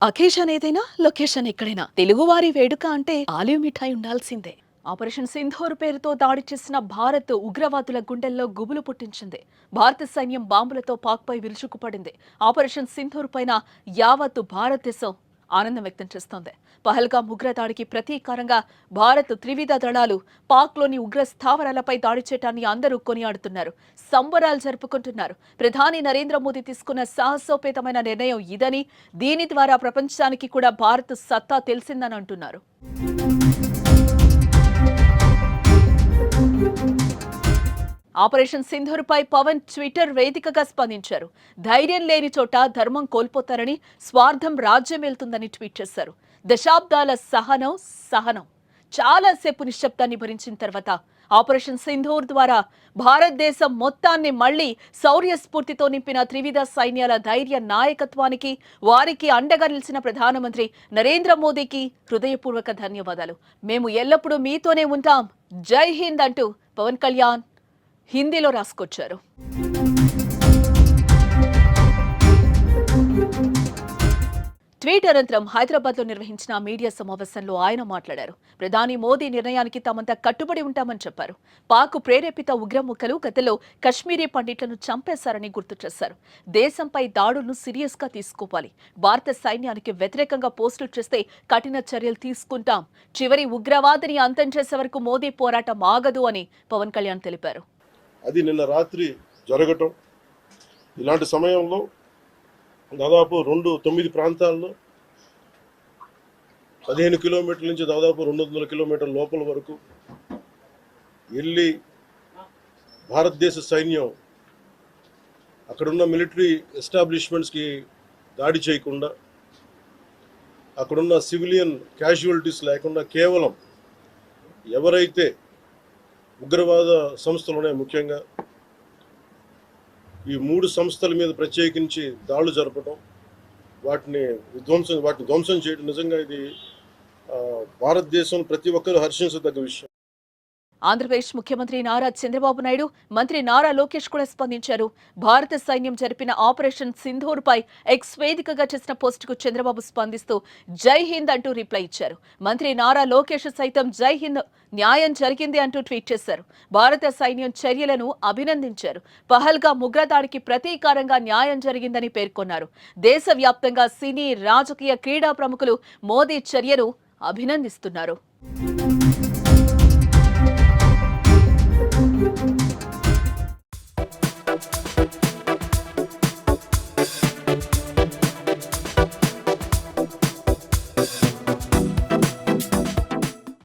Occasion ఏదైనా location ఎక్కడైనా తెలుగువారి వేడుక అంటే ఆలివ్ మిఠాయి ఉండాల్సిందే. ఆపరేషన్ సింధూర్ పేరుతో దాడి చేసిన భారత్ ఉగ్రవాదుల గుండెల్లో గుబులు పుట్టించింది. భారత సైన్యం బాంబులతో పాక్పై విరుచుకుపడింది. ఆపరేషన్ సింధూర్ పైన యావత్తు భారతదేశం ఆనందం వ్యక్తం చేస్తోంది. పహల్గాం ఉగ్రదాడికి ప్రతీకారంగా భారత్ త్రివిధ దళాలు పాక్లోని ఉగ్ర స్థావరాలపై దాడి చేయటాన్ని అందరూ కొనియాడుతున్నారు, సంబరాలు జరుపుకుంటున్నారు. ప్రధాని నరేంద్ర మోదీ తీసుకున్న సాహసోపేతమైన నిర్ణయం ఇదని, దీని ద్వారా ప్రపంచానికి కూడా భారత్ సత్తా తెలిసిందని అంటున్నారు. ఆపరేషన్ సింధూర్ పై పవన్ ట్విట్టర్ వేదికగా స్పందించారు. ధైర్యం లేని చోట ధర్మం కోల్పోతారని, స్వార్థం రాజ్యమేలుతుందని ట్వీట్ చేశారు. దశాబ్దాల సహనం చాలాసేపు నిశ్శబ్దాన్ని భరించిన తర్వాత ఆపరేషన్ సింధూర్ ద్వారా భారతదేశం మొత్తాన్ని మళ్లీ శౌర్య స్ఫూర్తితో నింపిన త్రివిధ సైన్యాల ధైర్య నాయకత్వానికి, వారికి అండగా నిలిచిన ప్రధానమంత్రి నరేంద్ర మోదీకి హృదయపూర్వక ధన్యవాదాలు. మేము ఎల్లప్పుడూ మీతోనే ఉంటాం, జై హింద్ అంటూ పవన్ కళ్యాణ్ హిందీలో రాసుకొచ్చారు. ట్వీట్ అనంతరం హైదరాబాద్లో నిర్వహించిన మీడియా సమావేశంలో ఆయన మాట్లాడారు. ప్రధాని మోదీ నిర్ణయానికి తామంతా కట్టుబడి ఉంటామని చెప్పారు. పాక్ ప్రేరేపిత ఉగ్రముఖలు గతంలో కశ్మీరీ పండిట్లను చంపేశారని గుర్తు చేశారు. దేశంపై దాడులను సీరియస్ గా తీసుకోవాలి. భారత సైన్యానికి వ్యతిరేకంగా పోస్టులు చేస్తే కఠిన చర్యలు తీసుకుంటాం. చివరి ఉగ్రవాదిని అంతం చేసే వరకు మోదీ పోరాటం ఆగదు అని పవన్ కళ్యాణ్ తెలిపారు. అది నిన్న రాత్రి జరగటం, ఇలాంటి సమయంలో దాదాపు 9 ప్రాంతాల్లో 15 కిలోమీటర్ల నుంచి దాదాపు 200 కిలోమీటర్ల లోపల వరకు వెళ్ళి భారతదేశ సైన్యం అక్కడున్న మిలిటరీ ఎస్టాబ్లిష్మెంట్స్కి దాడి చేయకుండా, అక్కడున్న సివిలియన్ క్యాజువాలిటీస్ లేకుండా కేవలం ఎవరైతే ఉగ్రవాద సంస్థలు ఉన్నాయి, ముఖ్యంగా ఈ 3 సంస్థల మీద ప్రత్యేకించి దాడులు జరపడం, వాటిని ధ్వంసం చేయడం నిజంగా ఇది భారతదేశం ప్రతి ఒక్కరూ హర్షించదగ్గ విషయం. ఆంధ్రప్రదేశ్ ముఖ్యమంత్రి నారా చంద్రబాబు నాయుడు, మంత్రి నారా లోకేష్ కూడా స్పందించారు. భారత సైన్యం జరిపిన ఆపరేషన్ సింధూర్ పై ఎక్స్ వేదికగా చేసిన పోస్టుకు చంద్రబాబు స్పందిస్తూ జై హింద్ అంటూ రిప్లై ఇచ్చారు. మంత్రి నారా లోకేష్ సైతం జై హింద్, న్యాయం జరిగింది అంటూ ట్వీట్ చేశారు. భారత సైన్యం చర్యలను అభినందించారు. పహల్గాం ఉగ్రదాడికి ప్రతీకారంగా న్యాయం జరిగిందని పేర్కొన్నారు. దేశవ్యాప్తంగా సినీ, రాజకీయ, క్రీడా ప్రముఖులు మోదీ చర్యను అభినందిస్తున్నారు.